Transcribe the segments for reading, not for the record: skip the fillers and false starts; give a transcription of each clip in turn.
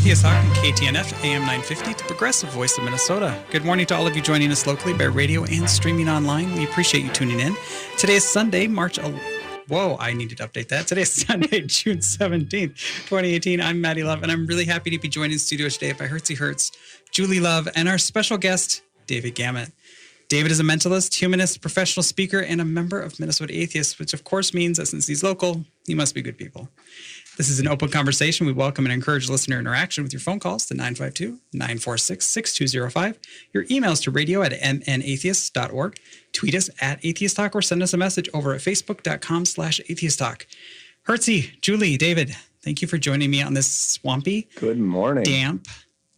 Atheist Talk on KTNF AM 950, the progressive voice of Minnesota. Good morning to all of you joining us locally by radio and streaming online. We appreciate you tuning in. Today is Sunday, Whoa, I needed to update that. Today is Sunday, June 17th, 2018. I'm Maddie Love, and I'm really happy to be joined in studio today by Hertzie Hertz, Julie Love, and our special guest, David Gamut. David is a mentalist, humanist, professional speaker, and a member of Minnesota Atheists, which of course means that since he's local, he must be good people. This is an open conversation. We welcome and encourage listener interaction with your phone calls to 952-946-6205. Your emails to radio@mnatheists.org. Tweet us at Atheist Talk or send us a message over at facebook.com/Atheist Talk. Hertzie, Julie, David, thank you for joining me on this swampy, good morning, damp,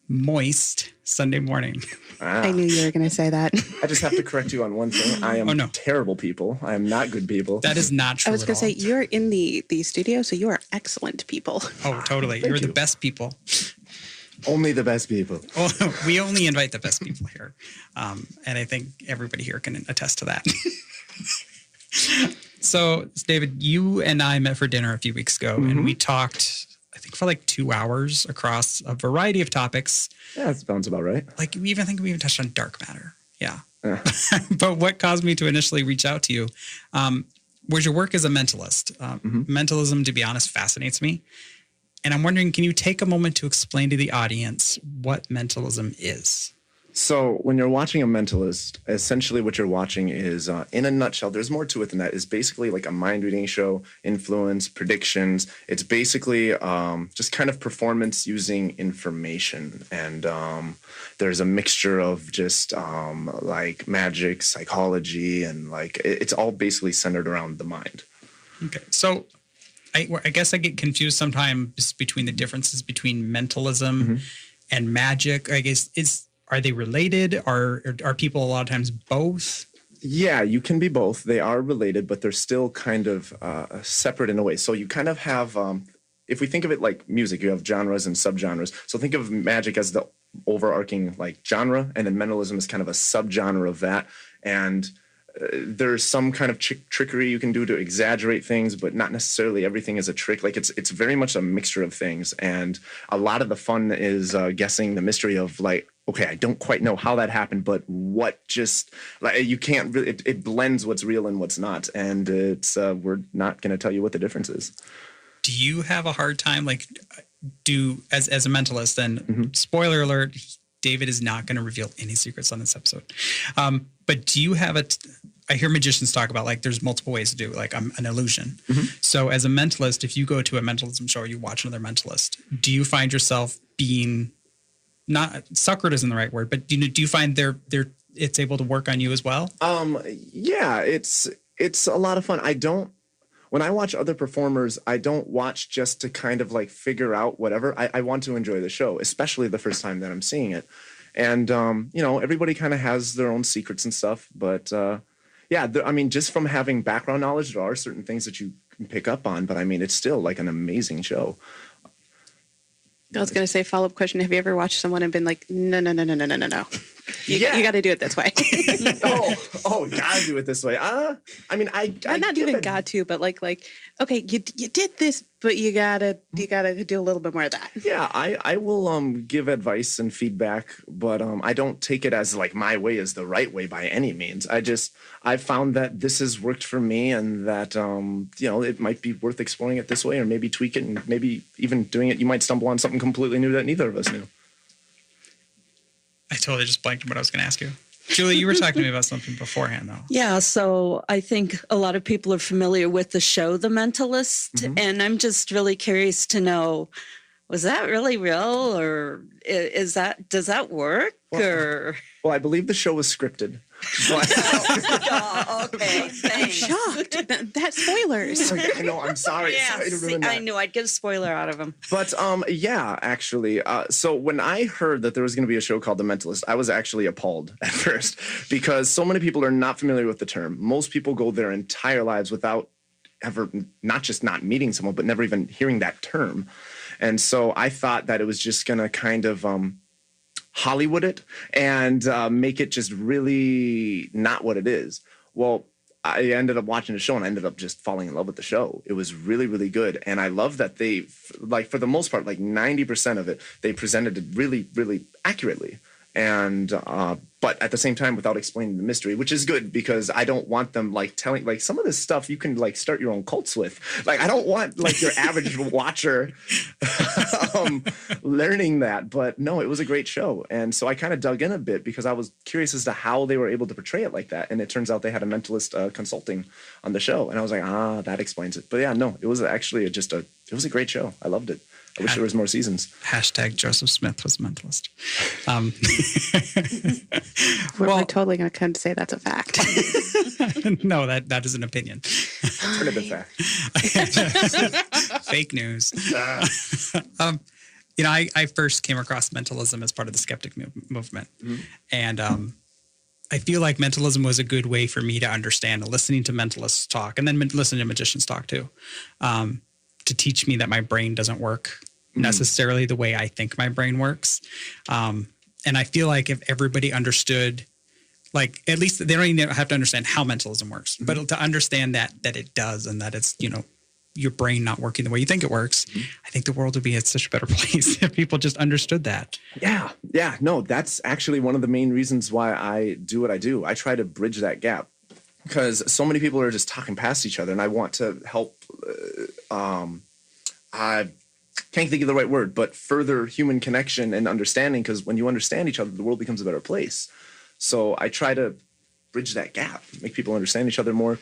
moist Sunday morning. I knew you were going to say that. I just have to correct you on one thing. I am terrible people. I am not good people. That is not true. I was going to say, you're in the studio, so you are excellent people. Oh, totally. You're the best people. Only the best people. Oh, we only invite the best people here. And I think everybody here can attest to that. So, David, you and I met for dinner a few weeks ago, and we talked, I think, for like 2 hours across a variety of topics. Yeah, that sounds about right. Like, we even touched on dark matter. Yeah. But what caused me to initially reach out to you was your work as a mentalist. Mentalism, to be honest, fascinates me. And I'm wondering, can you take a moment to explain to the audience what mentalism is? So when you're watching a mentalist, essentially what you're watching is, in a nutshell, there's more to it than that. It's basically like a mind reading show, influence, predictions. It's basically just kind of performance using information. And there's a mixture of just like magic, psychology, and like it's all basically centered around the mind. Okay. So I guess I get confused sometimes between the differences between mentalism and magic. I guess are they related? Are people a lot of times both? Yeah, you can be both. They are related, but they're still kind of separate in a way. So you kind of have, if we think of it like music, you have genres and subgenres. So think of magic as the overarching like genre, and then mentalism is kind of a subgenre of that. And there's some kind of trickery you can do to exaggerate things, but not necessarily everything is a trick. Like it's very much a mixture of things. And a lot of the fun is guessing the mystery of like, okay, I don't quite know how that happened, but what just like you can't really, it blends what's real and what's not. And it's we're not going to tell you what the difference is. Do you have a hard time, like as a mentalist, and spoiler alert, David is not going to reveal any secrets on this episode. But do you have I hear magicians talk about like there's multiple ways to do it, like an illusion. So as a mentalist, if you go to a mentalism show or you watch another mentalist, do you find yourself being not suckered isn't the right word, but do you find it's able to work on you as well? Yeah, it's a lot of fun. When I watch other performers, I don't watch just to kind of like figure out whatever. I want to enjoy the show, especially the first time that I'm seeing it. And, everybody kind of has their own secrets and stuff. But, just from having background knowledge, there are certain things that you can pick up on. But, I mean, it's still like an amazing show. I was going to say, follow-up question. Have you ever watched someone and been like, no. You got to do it this way. oh, gotta do it this way. I not even got to, but like, okay, you did this, but you gotta do a little bit more of that. Yeah, I will give advice and feedback, but I don't take it as like my way is the right way by any means. I found that this has worked for me, and that it might be worth exploring it this way, or maybe tweak it, and maybe even doing it, you might stumble on something completely new that neither of us knew. I totally just blanked on what I was going to ask you. Julie, you were talking to me about something beforehand, though. Yeah, so I think a lot of people are familiar with the show The Mentalist, and I'm just really curious to know, was that really real, or does that work? Well, I believe the show was scripted. Okay, thanks. I'm shocked. That's spoilers. I know. I'm sorry. Yeah, sorry to ruin that. I knew I'd get a spoiler out of him. But actually. So when I heard that there was going to be a show called The Mentalist, I was actually appalled at first because so many people are not familiar with the term. Most people go their entire lives without ever, not just not meeting someone, but never even hearing that term. And so I thought that it was just going to kind of Hollywood it and make it just really not what it is. Well, I ended up watching the show and I ended up just falling in love with the show. It was really, really good. And I love that they, like, for the most part, like 90% of it, they presented it really, really accurately. And, but at the same time, without explaining the mystery, which is good because I don't want them like telling, like some of this stuff you can like start your own cults with. Like, I don't want like your average watcher learning that. But no, it was a great show. And so I kind of dug in a bit because I was curious as to how they were able to portray it like that. And it turns out they had a mentalist consulting on the show. And I was like, that explains it. But yeah, no, it was actually it was a great show. I loved it. I wish there was more seasons. Hashtag Joseph Smith was a mentalist. We're totally going to come to say that's a fact. No, that is an opinion. Alternative fact. Fake news. I first came across mentalism as part of the skeptic movement. Mm-hmm. And I feel like mentalism was a good way for me to understand listening to mentalists talk and then listening to magicians talk too. To teach me that my brain doesn't work necessarily the way I think my brain works. And I feel like if everybody understood, like, at least they don't even have to understand how mentalism works, but to understand that it does and that it's, your brain not working the way you think it works, I think the world would be at such a better place if people just understood that. Yeah. No, that's actually one of the main reasons why I do what I do. I try to bridge that gap. Because so many people are just talking past each other, and I want to help. I can't think of the right word, but further human connection and understanding. Because when you understand each other, the world becomes a better place. So I try to bridge that gap, make people understand each other more,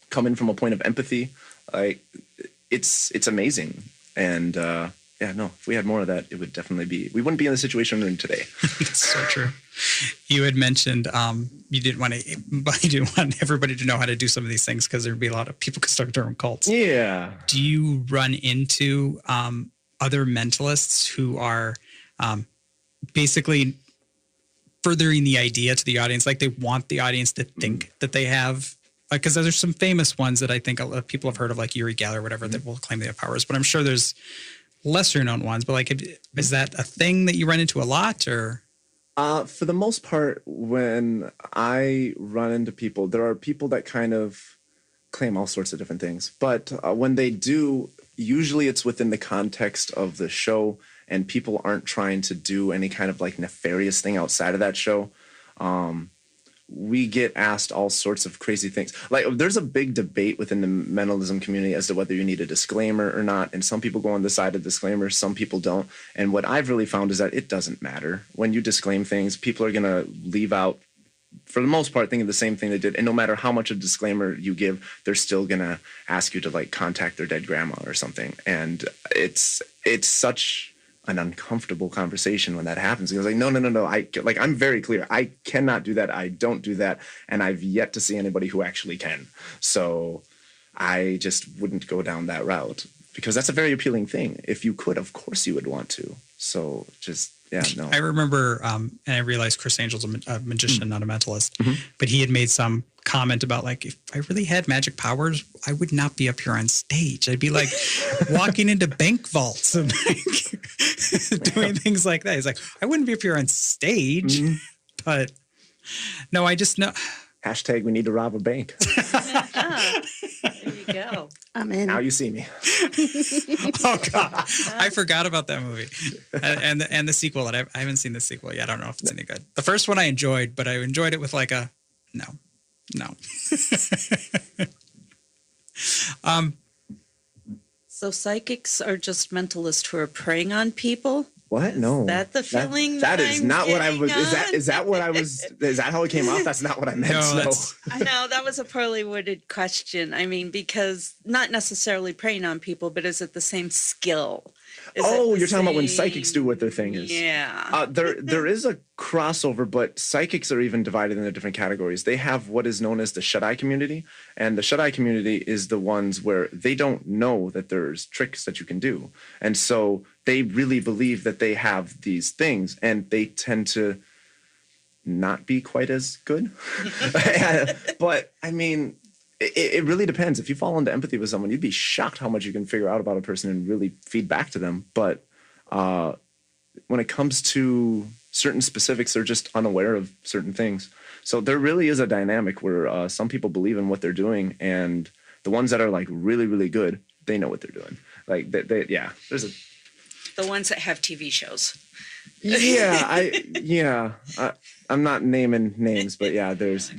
come in from a point of empathy. Like it's amazing, and if we had more of that, it would definitely be. We wouldn't be in the situation we're in today. That's so true. You had mentioned you didn't want everybody to know how to do some of these things because there'd be a lot of people could start their own cults. Yeah. Do you run into other mentalists who are basically furthering the idea to the audience? Like they want the audience to think that they have, because there's some famous ones that I think a lot of people have heard of, like Uri Geller or whatever, that will claim they have powers. But I'm sure there's lesser known ones. But like, is that a thing that you run into a lot, or? For the most part, when I run into people, there are people that kind of claim all sorts of different things. But when they do, usually it's within the context of the show, and people aren't trying to do any kind of like nefarious thing outside of that show. We get asked all sorts of crazy things. Like there's a big debate within the mentalism community as to whether you need a disclaimer or not. And some people go on the side of disclaimer, some people don't. And what I've really found is that it doesn't matter. When you disclaim things, people are going to leave out, for the most part, thinking the same thing they did. And no matter how much of a disclaimer you give, they're still going to ask you to like contact their dead grandma or something. And it's such an uncomfortable conversation when that happens. He was like, no. I'm very clear. I cannot do that. I don't do that. And I've yet to see anybody who actually can. So I just wouldn't go down that route because that's a very appealing thing. If you could, of course you would want to. So just, no. I remember, and I realized Chris Angel's a magician, not a mentalist, but he had made some comment about like, if I really had magic powers, I would not be up here on stage. I'd be like walking into bank vaults and like doing things like that. He's like, I wouldn't be up here on stage, but no, I just know. Hashtag we need to rob a bank. There you go. I'm in. Now you see me. Oh God, I forgot about that movie, and the sequel. I haven't seen the sequel yet. I don't know if it's any good. The first one I enjoyed, but I enjoyed it with like a no. So psychics are just mentalists who are preying on people? What? No. Is that the feeling? That is I'm not what I was. getting Is that what I was? Is that how it came off? That's not what I meant. No. I know that was a poorly worded question. I mean, because not necessarily preying on people, but is it the same skill? You're talking about when psychics do what their thing is. Yeah. There is a crossover, but psychics are even divided into different categories. They have what is known as the shut-eye community, and the shut-eye community is the ones where they don't know that there's tricks that you can do. And so they really believe that they have these things, and they tend to not be quite as good. But, I mean, it really depends. If you fall into empathy with someone, you'd be shocked how much you can figure out about a person and really feed back to them. But when it comes to certain specifics, they're just unaware of certain things. So there really is a dynamic where some people believe in what they're doing, and the ones that are like really, really good, they know what they're doing. Like there's a The ones that have TV shows. I'm not naming names, but yeah, there's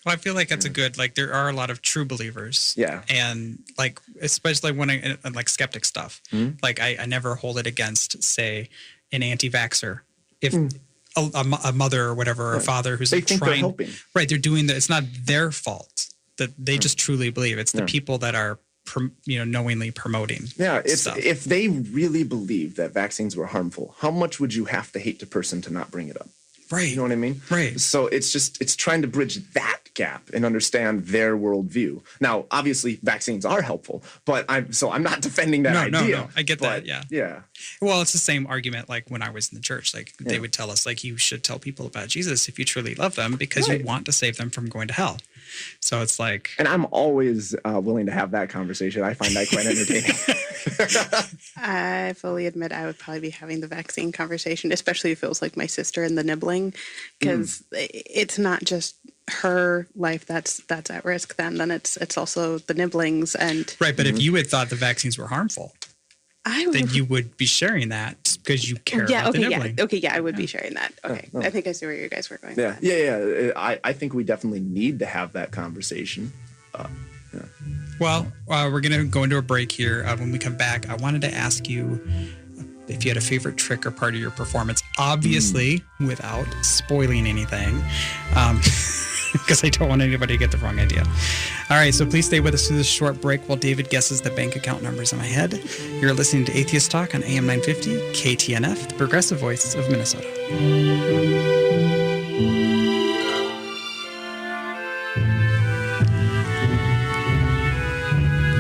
Well, I feel like that's a good, like, there are a lot of true believers. Yeah. And, like, especially when I like skeptic stuff, like, I never hold it against, say, an anti-vaxxer. If a mother or whatever, or a father who's they like think trying, they're helping. right, they're doing that. It's not their fault that they just truly believe. It's the people that are, knowingly promoting. Yeah, it's stuff. if they really believe that vaccines were harmful, how much would you have to hate the person to not bring it up? Right. You know what I mean? Right. So it's trying to bridge that gap and understand their worldview. Now, obviously, vaccines are helpful, but I'm not defending that idea. No, I get that. Yeah. Yeah. Well, it's the same argument like when I was in the church. Like they would tell us, like, you should tell people about Jesus if you truly love them because you want to save them from going to hell. So it's like, and I'm always willing to have that conversation. I find that quite entertaining. I fully admit I would probably be having the vaccine conversation, especially if it was like my sister and the nibbling, because it's not just her life that's at risk. Then it's also the nibblings and right. But if you had thought the vaccines were harmful, then you would be sharing that because you care about the nibbling. I would be sharing that. Okay, I think I see where you guys were going. Yeah. I think we definitely need to have that conversation. Well, we're going to go into a break here. When we come back, I wanted to ask you if you had a favorite trick or part of your performance, obviously without spoiling anything, because I don't want anybody to get the wrong idea. All right, so please stay with us through this short break while David guesses the bank account numbers in my head. You're listening to Atheist Talk on AM 950, KTNF, the progressive voice of Minnesota.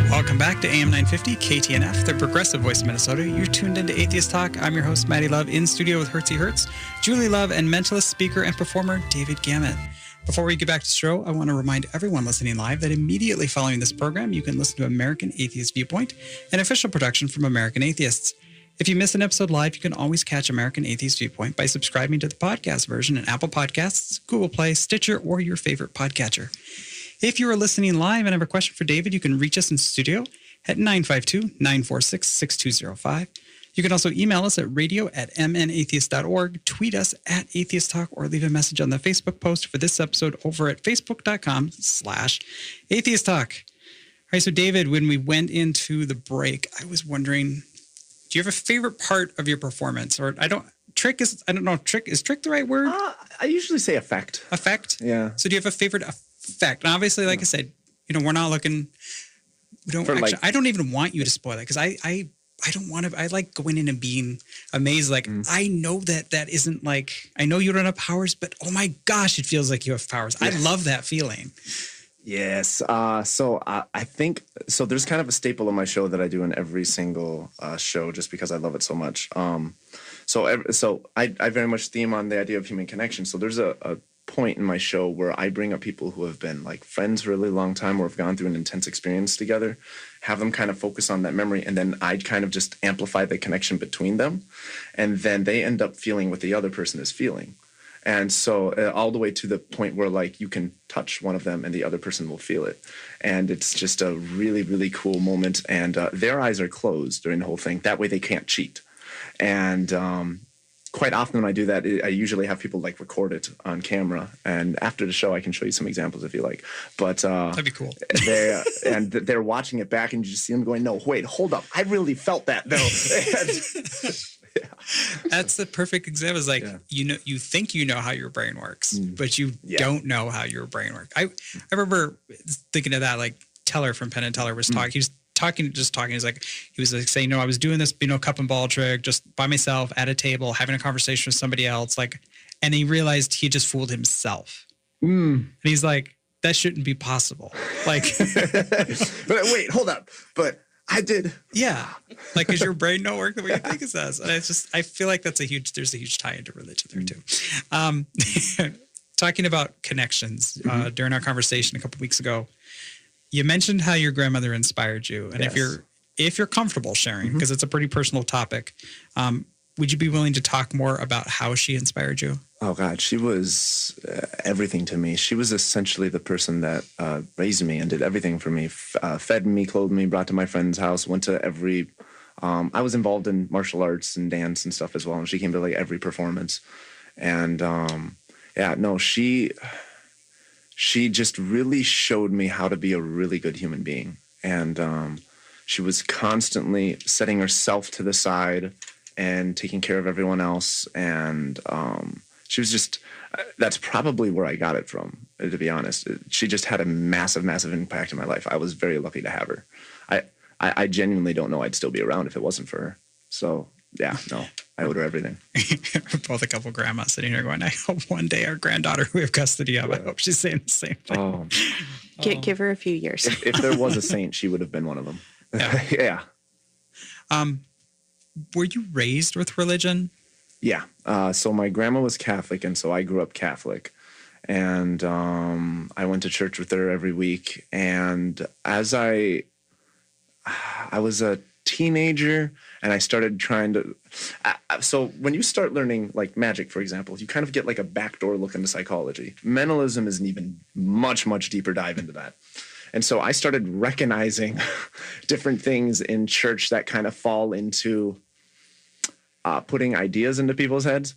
Welcome back to AM 950, KTNF, the progressive voice of Minnesota. You're tuned into Atheist Talk. I'm your host, Maddie Love, in studio with Hertzy Hertz, Julie Love, and mentalist, speaker, and performer, David Gamut. Before we get back to the show, I want to remind everyone listening live that immediately following this program, you can listen to American Atheist Viewpoint, an official production from American Atheists. If you miss an episode live, you can always catch American Atheist Viewpoint by subscribing to the podcast version in Apple Podcasts, Google Play, Stitcher, or your favorite podcatcher. If you are listening live and have a question for David, you can reach us in studio at 952-946-6205. You can also email us at radio@mnatheist.org, tweet us at Atheist Talk, or leave a message on the Facebook post for this episode over at facebook.com/Atheist Talk. All right, so David, when we went into the break, I was wondering, do you have a favorite part of your performance? Or is trick the right word? I usually say effect. Effect? Yeah. So do you have a favorite effect? And obviously, like I said, we're not looking, I don't even want you to spoil it because I don't want to. I like going in and being amazed. Like, I know that isn't like, I know you don't have powers, but oh my gosh, it feels like you have powers. Yes. I love that feeling. Yes. So I think, so there's kind of a staple of my show that I do in every single show just because I love it so much. So I very much theme on the idea of human connection. So there's a point in my show where I bring up people who have been like friends for a really long time or have gone through an intense experience together, have them kind of focus on that memory, and then I kind of just amplify the connection between them, and then they end up feeling what the other person is feeling. And so all the way to the point where like you can touch one of them and the other person will feel it. And it's just a really, really cool moment. And their eyes are closed during the whole thing. That way they can't cheat. And quite often when I do that, I usually have people like record it on camera. And after the show, I can show you some examples if you like. But that'd be cool. They're watching it back and you just see them going, no, wait, hold up. I really felt that though. Yeah. That's the perfect example. It's like, you think you know how your brain works, but you don't know how your brain works. I remember thinking of that, like Teller from Penn and Teller was talking. He was talking. He's like, saying, I was doing this, cup and ball trick just by myself at a table, having a conversation with somebody else. Like, and he realized he just fooled himself. And he's like, that shouldn't be possible. Like, but wait, hold up. But I did. Yeah. Like, because your brain don't work the way you think it does. And it's just, I feel like there's a huge tie into religion there too. Talking about connections, during our conversation a couple weeks ago, you mentioned how your grandmother inspired you. And if you're comfortable sharing, because it's a pretty personal topic, would you be willing to talk more about how she inspired you? Oh God, she was everything to me. She was essentially the person that raised me and did everything for me, fed me, clothed me, brought to my friend's house, went to every. I was involved in martial arts and dance and stuff as well, and she came to like every performance. And she just really showed me how to be a really good human being. And she was constantly setting herself to the side and taking care of everyone else. And she was just, that's probably where I got it from, to be honest. She just had a massive, massive impact in my life. I was very lucky to have her. I genuinely don't know I'd still be around if it wasn't for her. So, yeah, no, I owe her everything. Both a couple grandmas sitting here going, I hope one day our granddaughter who we have custody of, I hope she's saying the same thing. Oh. Give her a few years. If there was a saint, she would have been one of them. Yeah. Yeah. Were you raised with religion? Yeah. So my grandma was Catholic, and so I grew up Catholic. And I went to church with her every week. And as I was a teenager, and I started trying to. So when you start learning like magic, for example, you kind of get like a backdoor look into psychology. Mentalism is an even much, much deeper dive into that. And so I started recognizing different things in church that kind of fall into putting ideas into people's heads.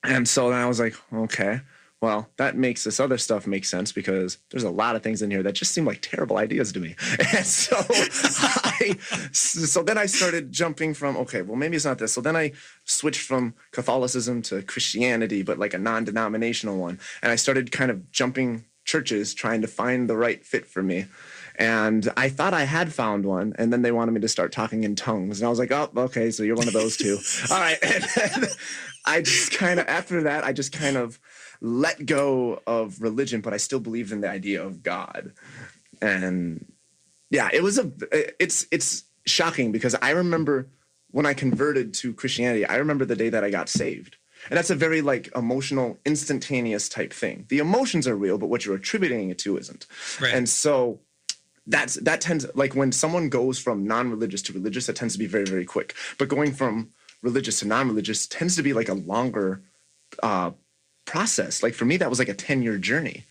And so then I was like, okay, well, that makes this other stuff make sense because there's a lot of things in here that just seem like terrible ideas to me. And so then I started jumping from, okay, well, maybe it's not this. So then I switched from Catholicism to Christianity, but like a non-denominational one. And I started kind of jumping churches, trying to find the right fit for me. And I thought I had found one, and then they wanted me to start talking in tongues. And I was like, oh, okay, so you're one of those two. All right. And then I just kind of, after that, I just kind of let go of religion, but I still believed in the idea of God. And yeah, it's shocking because I remember when I converted to Christianity, I remember the day that I got saved. And that's a very like emotional, instantaneous type thing. The emotions are real, but what you're attributing it to isn't. Right. And so that tends, like when someone goes from non-religious to religious, that tends to be very, very quick. But going from religious to non-religious tends to be like a longer process. Like for me, that was like a 10-year journey.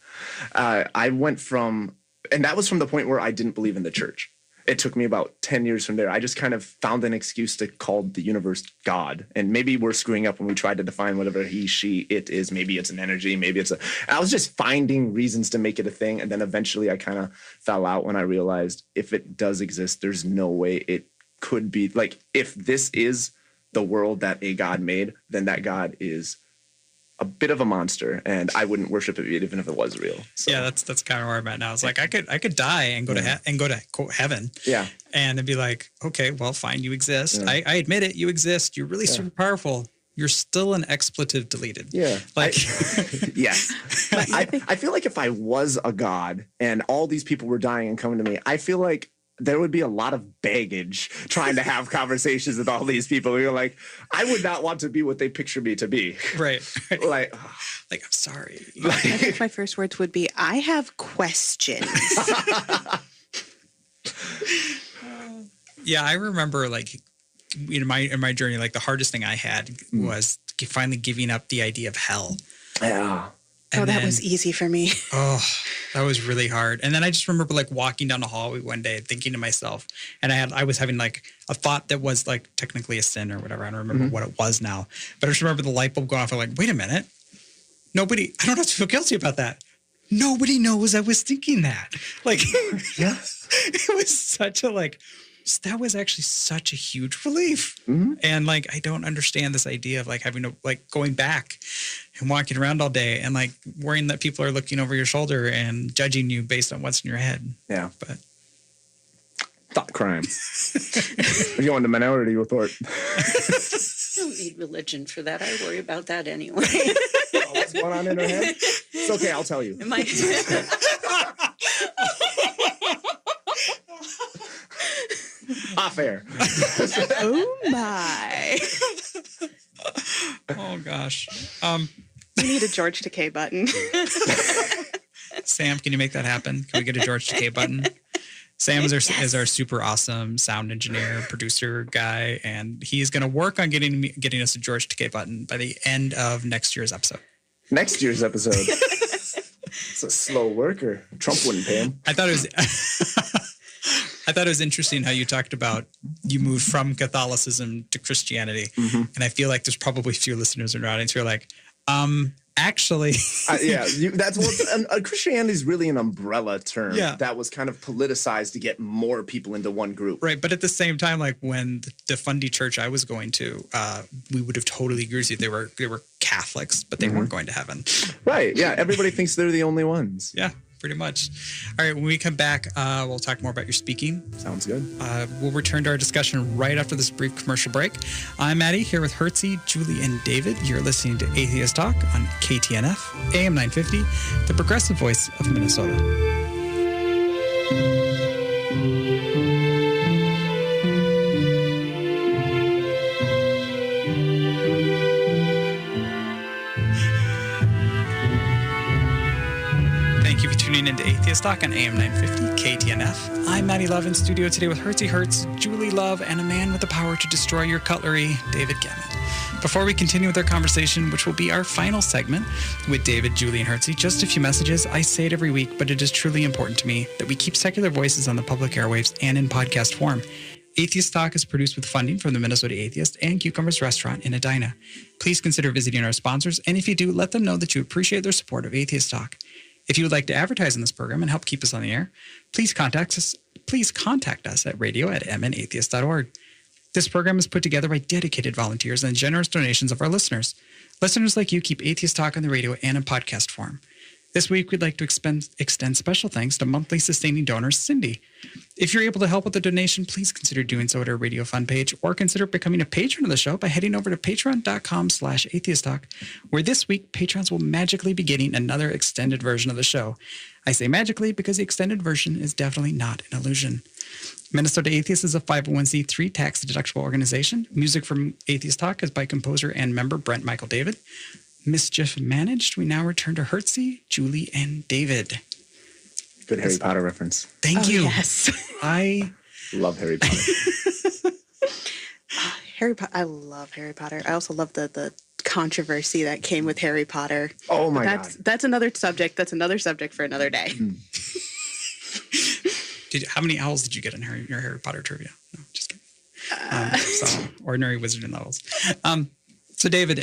I went from, and that was from the point where I didn't believe in the church. It took me about 10 years from there. I just kind of found an excuse to call the universe God. And maybe we're screwing up when we tried to define whatever he, she, it is. Maybe it's an energy. Maybe it's I was just finding reasons to make it a thing. And then eventually I kind of fell out when I realized if it does exist, there's no way it could be. Like if this is the world that a God made, then that God is a bit of a monster, and I wouldn't worship it even if it was real. So. Yeah, that's kind of where I'm at now. It's like I could die and go to quote heaven. Yeah, and it'd be like, okay, well, fine, you exist. Yeah. I admit it, you exist. You're really super powerful. You're still an expletive deleted. Yeah, like yes. I feel like if I was a god and all these people were dying and coming to me, I feel like there would be a lot of baggage trying to have conversations with all these people. You're like, I would not want to be what they picture me to be. Right. Like I'm sorry. I think my first words would be, I have questions. Yeah, I remember like in my journey, like the hardest thing I had was finally giving up the idea of hell. Yeah. And that was easy for me. Oh, that was really hard. And then I just remember like walking down the hallway one day thinking to myself, and I was having like a thought that was like technically a sin or whatever. I don't remember what it was now, but I just remember the light bulb going off. I'm like, wait a minute. I don't have to feel guilty about that. Nobody knows I was thinking that. Like, yeah, it was such a that was actually such a huge relief. Mm-hmm. And like, I don't understand this idea of like having to like going back and walking around all day and like worrying that people are looking over your shoulder and judging you based on what's in your head. Yeah. But thought crime. We're going to Minority Report. I don't need religion for that. I worry about that anyway. What's going on in her head? It's okay, I'll tell you. Off air. Oh my. oh gosh. We need a George Takei button. Sam, can you make that happen? Can we get a George Takei button? Sam is our super awesome sound engineer, producer guy, and he's going to work on getting us a George Takei button by the end of next year's episode. Next year's episode. It's a slow worker. Trump wouldn't pay him. I thought it was interesting how you talked about you moved from Catholicism to Christianity, and I feel like there's probably a few listeners in our audience who are like, actually, that's what Christianity is really an umbrella term that was kind of politicized to get more people into one group. Right. But at the same time, like when the Fundy church I was going to, we would have totally agreed with you. They were Catholics, but they weren't going to heaven. Right. Yeah. Everybody thinks they're the only ones. Yeah, pretty much. All right. When we come back, we'll talk more about your speaking. Sounds good. We'll return to our discussion right after this brief commercial break. I'm Maddie here with Hertzie, Julie, and David. You're listening to Atheist Talk on KTNF, AM 950, the progressive voice of Minnesota. Tuning into Atheist Talk on AM 950 KTNF. I'm Maddie Love in studio today with Hertzie Hertz, Julie Love, and a man with the power to destroy your cutlery, David Gamut. Before we continue with our conversation, which will be our final segment with David, Julie, and Hertzie, just a few messages. I say it every week, but it is truly important to me that we keep secular voices on the public airwaves and in podcast form. Atheist Talk is produced with funding from the Minnesota Atheist and Cucumbers Restaurant in Edina. Please consider visiting our sponsors, and if you do, let them know that you appreciate their support of Atheist Talk. If you would like to advertise in this program and help keep us on the air, please contact us at radio@mnatheist.org. This program is put together by dedicated volunteers and generous donations of our listeners. Listeners like you keep Atheist Talk on the radio and in podcast form. This week, we'd like to extend special thanks to monthly sustaining donor Cindy. If you're able to help with the donation, please consider doing so at our Radio Fund page, or consider becoming a patron of the show by heading over to patreon.com/atheisttalk, where this week, patrons will magically be getting another extended version of the show. I say magically because the extended version is definitely not an illusion. Minnesota Atheist is a 501c3 tax-deductible organization. Music from Atheist Talk is by composer and member Brent Michael David. Mischief managed. We now return to Hertzie, Julie, and David. Good Harry Potter reference. Thank you. Yes. I love Harry Potter. I love Harry Potter. I also love the controversy that came with Harry Potter. Oh my God. That's another subject. That's another subject for another day. How many owls did you get in your Harry Potter trivia? No, just kidding. So ordinary wizarding levels. So David,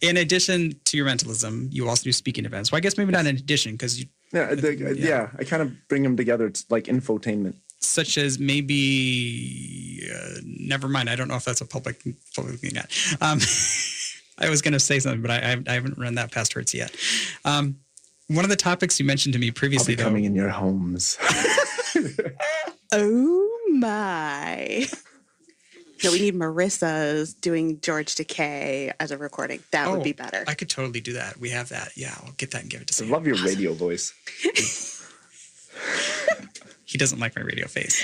in addition to your mentalism, you also do speaking events. Well, I guess maybe not in addition, because you. Yeah, I kind of bring them together. It's like infotainment. Such as maybe, never mind. I don't know if that's a public thing yet. I was going to say something, but I haven't run that past Hertz yet. One of the topics you mentioned to me previously, I'll be coming in your homes. Oh my. No, we need Marissa's doing George Takei as a recording. That would be better. I could totally do that. We have that. Yeah, I'll get that and give it to Sam. I love your radio voice. He doesn't like my radio face.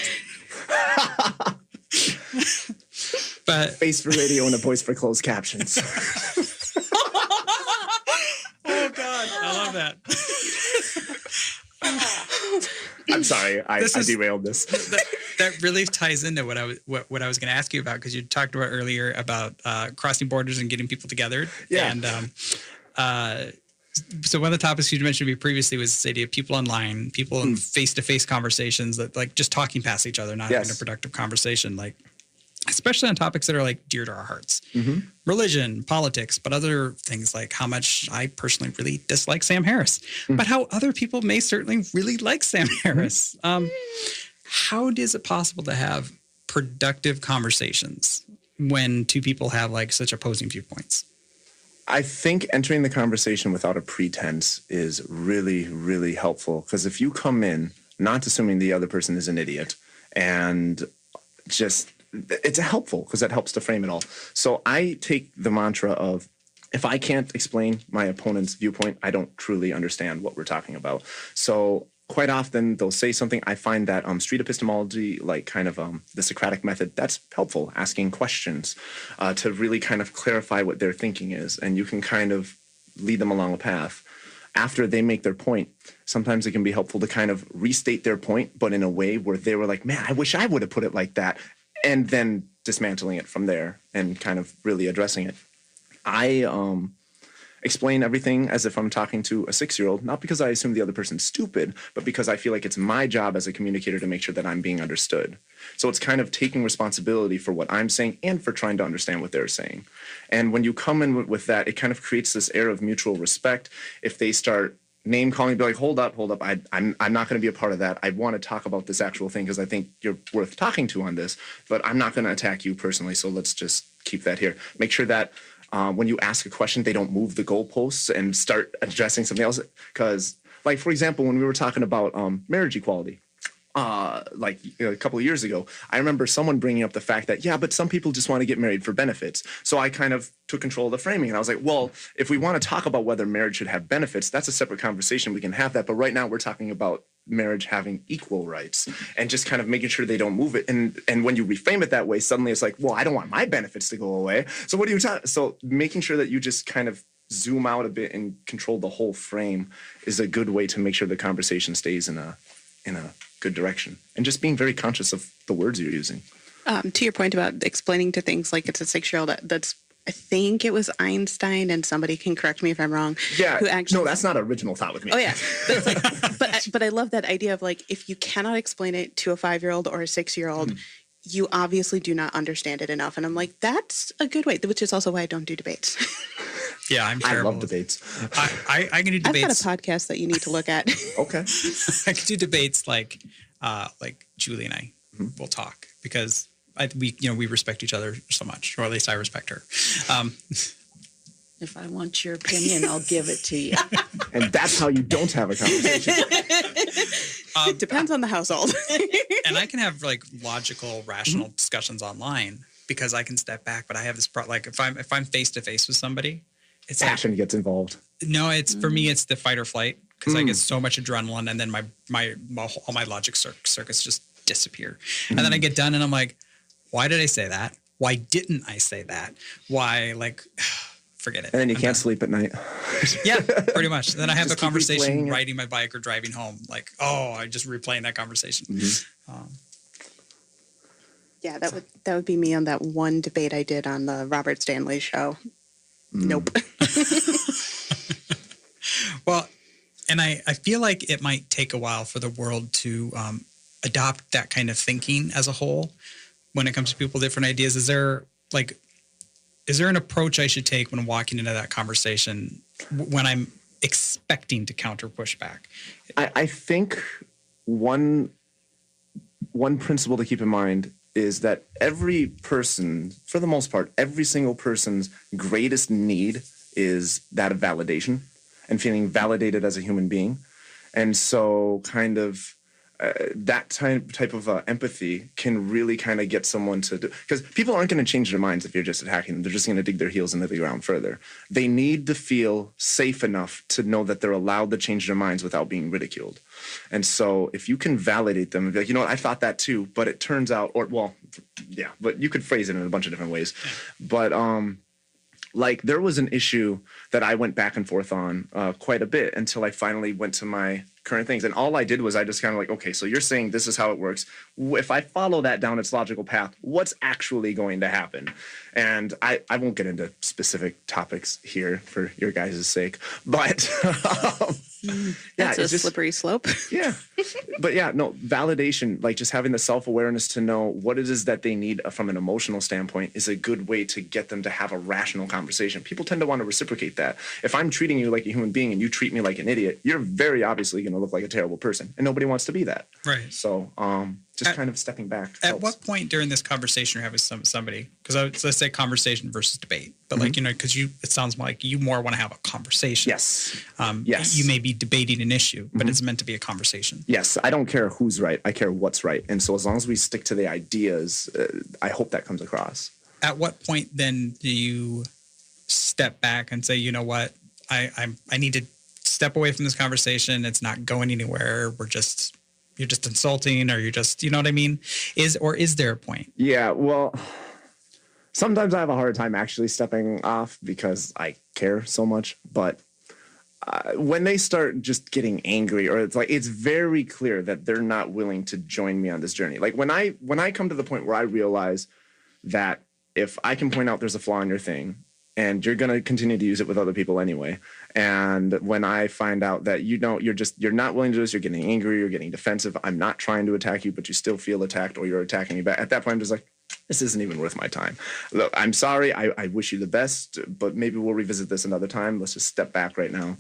But face for radio and a voice for closed captions. Oh God, I love that. I'm sorry, I derailed this. That really ties into what I was going to ask you about, because you talked about earlier about crossing borders and getting people together. Yeah. And so one of the topics you mentioned to me previously was this idea of people online, people in face-to-face conversations, that like just talking past each other, not having a productive conversation, like especially on topics that are like dear to our hearts, religion, politics, but other things like how much I personally really dislike Sam Harris, but how other people may certainly really like Sam Harris. How is it possible to have productive conversations when two people have like such opposing viewpoints? I think entering the conversation without a pretense is really, really helpful, because if you come in not assuming the other person is an idiot, and just it's helpful because that helps to frame it all. So I take the mantra of, if I can't explain my opponent's viewpoint, I don't truly understand what we're talking about. So quite often they'll say something. I find that street epistemology, like kind of the Socratic method, that's helpful, asking questions to really kind of clarify what their thinking is. And you can kind of lead them along a path. after they make their point, sometimes it can be helpful to kind of restate their point, but in a way where they were like, man, I wish I would have put it like that. And then dismantling it from there and kind of really addressing it. I explain everything as if I'm talking to a 6-year-old, not because I assume the other person's stupid, but because I feel like it's my job as a communicator to make sure that I'm being understood. So it's kind of taking responsibility for what I'm saying and for trying to understand what they're saying. And when you come in with that, it kind of creates this air of mutual respect. If they start name calling, be like, hold up, I'm not going to be a part of that. I want to talk about this actual thing because I think you're worth talking to on this, but I'm not going to attack you personally. So let's just keep that here. Make sure that when you ask a question, they don't move the goalposts and start addressing something else. Because, like, for example, when we were talking about marriage equality, like a couple of years ago, I remember someone bringing up the fact that, yeah, but some people just want to get married for benefits. So I kind of took control of the framing. And I was like, well, if we want to talk about whether marriage should have benefits, that's a separate conversation. We can have that. But right now we're talking about marriage having equal rights and just kind of making sure they don't move it. And when you reframe it that way, suddenly it's like, well, I don't want my benefits to go away. So what do you talk? So making sure that you just kind of zoom out a bit and control the whole frame is a good way to make sure the conversation stays in a good direction, and just being very conscious of the words you're using. To your point about explaining to things like it's a 6-year-old, that's, I think it was Einstein, and somebody can correct me if I'm wrong. Yeah, who actually, no, that's not an original thought with me. Oh yeah, that's like, but I love that idea of like, if you cannot explain it to a 5-year-old or a 6-year-old, you obviously do not understand it enough. And I'm like, that's a good way, which is also why I don't do debates. Yeah, I'm terrible. I love debates. I can do debates. I've got a podcast that you need to look at. Okay. I can do debates like Julie and I will talk because we respect each other so much, or at least I respect her. If I want your opinion, I'll give it to you. And that's how you don't have a conversation. It depends on the household. And I can have like logical, rational discussions online because I can step back. But I have this like if I'm face to face with somebody, it's passion like, gets involved. No, it's for me, it's the fight or flight because I get so much adrenaline, and then all my logic circuits just disappear. And then I get done, and I'm like, why did I say that? Why didn't I say that? Why, like, forget it. And then you can't sleep at night. Yeah, pretty much. Then I have Just a conversation replaying it. riding my bike or driving home. Like, I just replaying that conversation. Yeah, that would be me on that one debate I did on the Robert Stanley show. Nope. Well, and I feel like it might take a while for the world to adopt that kind of thinking as a whole when it comes to people with different ideas. Is there an approach I should take when walking into that conversation when I'm expecting to counter pushback? I think one principle to keep in mind is that every person, for the most part, every single person's greatest need is that of validation and feeling validated as a human being. And so kind of that type of empathy can really kind of get someone to do, because people aren't going to change their minds if you're just attacking them. They're just going to dig their heels into the ground further. They need to feel safe enough to know that they're allowed to change their minds without being ridiculed. And so if you can validate them and be like, you know what, I thought that too, but it turns out, but you could phrase it in a bunch of different ways. But like there was an issue that I went back and forth on quite a bit until I finally went to my current things. And all I did was I just kind of like, okay, so you're saying this is how it works. If I follow that down its logical path, what's actually going to happen? And I won't get into specific topics here for your guys' sake, but That's a slippery slope. Yeah. But yeah, no, validation, like just having the self-awareness to know what it is that they need from an emotional standpoint is a good way to get them to have a rational conversation. People tend to want to reciprocate that. If I'm treating you like a human being and you treat me like an idiot, you're very obviously going to look like a terrible person, and nobody wants to be that. Right. So just kind of stepping back. At what point during this conversation you're having with somebody, because let's say conversation versus debate, but like, because it sounds like you more want to have a conversation. Yes. Yes. You may be debating an issue, but it's meant to be a conversation. Yes. I don't care who's right. I care what's right. And so as long as we stick to the ideas, I hope that comes across. At what point then do you step back and say, you know what, I need to step away from this conversation. It's not going anywhere. You're just insulting, or you're just, you know what I mean? Is there a point? Yeah, well, sometimes I have a hard time actually stepping off because I care so much, but when they start just getting angry, or it's very clear that they're not willing to join me on this journey. Like when I come to the point where I realize that if I can point out there's a flaw in your thing, and you're going to continue to use it with other people anyway. And when I find out that you're not willing to do this, you're getting angry, you're getting defensive. I'm not trying to attack you, but you still feel attacked, or you're attacking me back. At that point, I'm just like, this isn't even worth my time. Look, I'm sorry. I wish you the best, but maybe we'll revisit this another time. Let's just step back right now.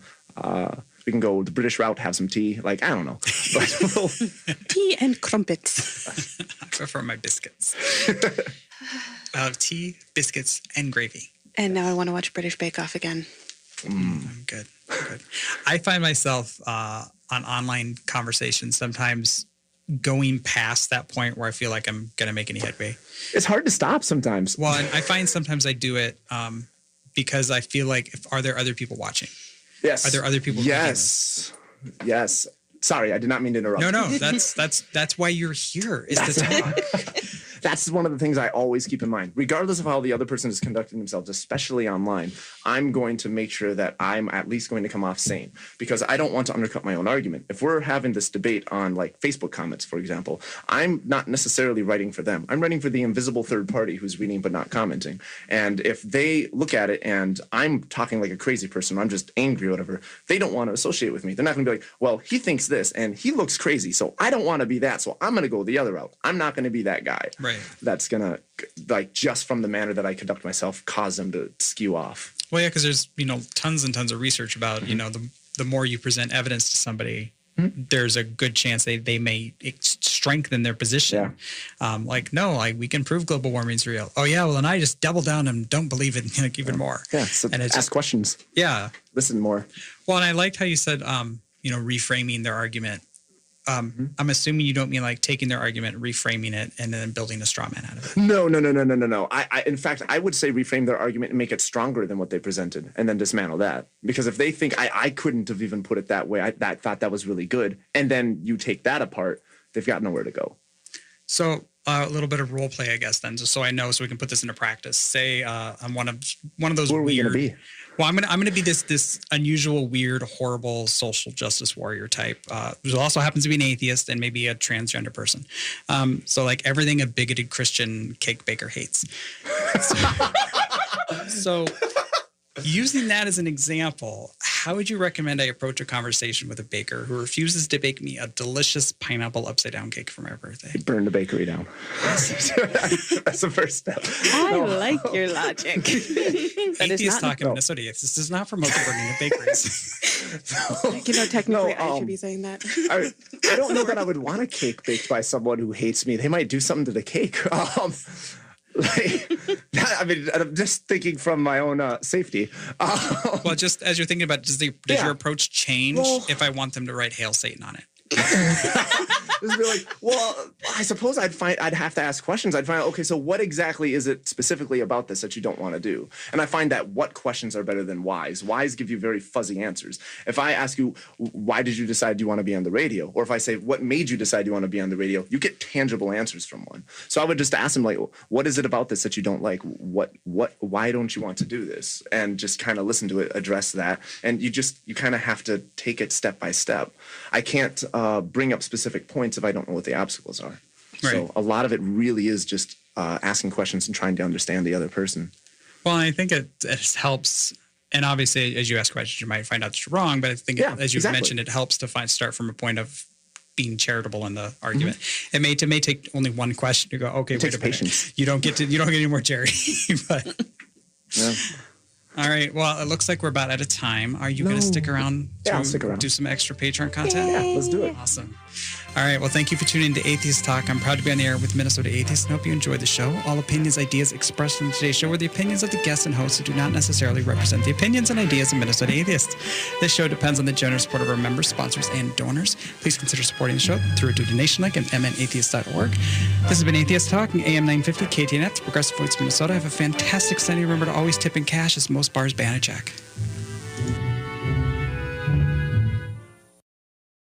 We can go the British route, have some tea. Like, I don't know. But tea and crumpets. I prefer my biscuits. I'll have tea, biscuits, and gravy. And now I want to watch British Bake Off again. I'm good. I find myself on online conversations sometimes going past that point where I feel like I'm going to make any headway. It's hard to stop sometimes. Well, and I find sometimes I do it because I feel like, are there other people watching? Yes. Are there other people? Yes. Yes. Sorry, I did not mean to interrupt. No. That's why you're here. Is to talk. That's one of the things I always keep in mind. Regardless of how the other person is conducting themselves, especially online, I'm going to make sure that I'm at least going to come off sane, because I don't want to undercut my own argument. If we're having this debate on like Facebook comments, for example, I'm not necessarily writing for them. I'm writing for the invisible third party who's reading but not commenting. And if they look at it and I'm talking like a crazy person, or I'm just angry or whatever, they don't want to associate with me. They're not going to be like, well, he thinks this and he looks crazy, so I don't want to be that, so I'm going to go the other route. I'm not going to be that guy. Right. That's going to, like, just from the manner that I conduct myself, cause them to skew off. Well, yeah, because there's, tons and tons of research about, the more you present evidence to somebody, there's a good chance they may strengthen their position. Yeah. We can prove global warming's real. Oh, yeah, well, and I just double down and don't believe it even more. Yeah, so and ask questions. Yeah. Listen more. Well, and I liked how you said, reframing their argument. I'm assuming you don't mean like taking their argument, reframing it, and then building a straw man out of it. No. In fact, I would say reframe their argument and make it stronger than what they presented, and then dismantle that. Because if they think I couldn't have even put it that way, I thought that was really good, and then you take that apart, they've got nowhere to go. So a little bit of role play, I guess, then, just so I know, so we can put this into practice. Say I'm one of those. Who are we going to be? Well, I'm gonna be this unusual, weird, horrible social justice warrior type, who also happens to be an atheist and maybe a transgender person. So like everything a bigoted Christian cake baker hates. So using that as an example, how would you recommend I approach a conversation with a baker who refuses to bake me a delicious pineapple upside down cake for my birthday? Burn the bakery down. That's the first step. I like your logic. Atheist Talk in Minnesota. This does not promote the burning of bakeries. Technically, I should be saying that. I don't know that I would want a cake baked by someone who hates me. They might do something to the cake. I'm just thinking from my own safety. Well, just as you're thinking about, does your approach change if I want them to write "Hail Satan" on it? Just be like, well, I suppose I'd have to ask questions. I'd find out, okay, so what exactly is it specifically about this that you don't want to do? And I find that what questions are better than whys. Whys give you very fuzzy answers. If I ask you, why did you decide you want to be on the radio? Or if I say, what made you decide you want to be on the radio? You get tangible answers from one. So I would just ask them, like, what is it about this that you don't like? Why don't you want to do this? And just kind of listen to it, address that. And you kind of have to take it step by step. I can't bring up specific points if I don't know what the obstacles are. Right. So a lot of it really is just asking questions and trying to understand the other person. Well, I think it helps. And obviously, as you ask questions, you might find out that you're wrong. But I think, as you've mentioned, it helps to start from a point of being charitable in the argument. Mm-hmm. It may take only one question to go, okay, wait a minute. Patience. You don't get any more charity. But yeah. All right. Well, it looks like we're about out of time. Are you going to stick around to do some extra Patreon content? Yeah, let's do it. Awesome. All right. Well, thank you for tuning in to Atheist Talk. I'm proud to be on the air with Minnesota Atheists and hope you enjoyed the show. All opinions, ideas expressed in today's show are the opinions of the guests and hosts who do not necessarily represent the opinions and ideas of Minnesota Atheists. This show depends on the generous support of our members, sponsors, and donors. Please consider supporting the show through a donation link at mnatheist.org. This has been Atheist Talk, AM 950 KTNF, Progressive Voice Minnesota. Have a fantastic Sunday. Remember to always tip in cash as most bars ban a check.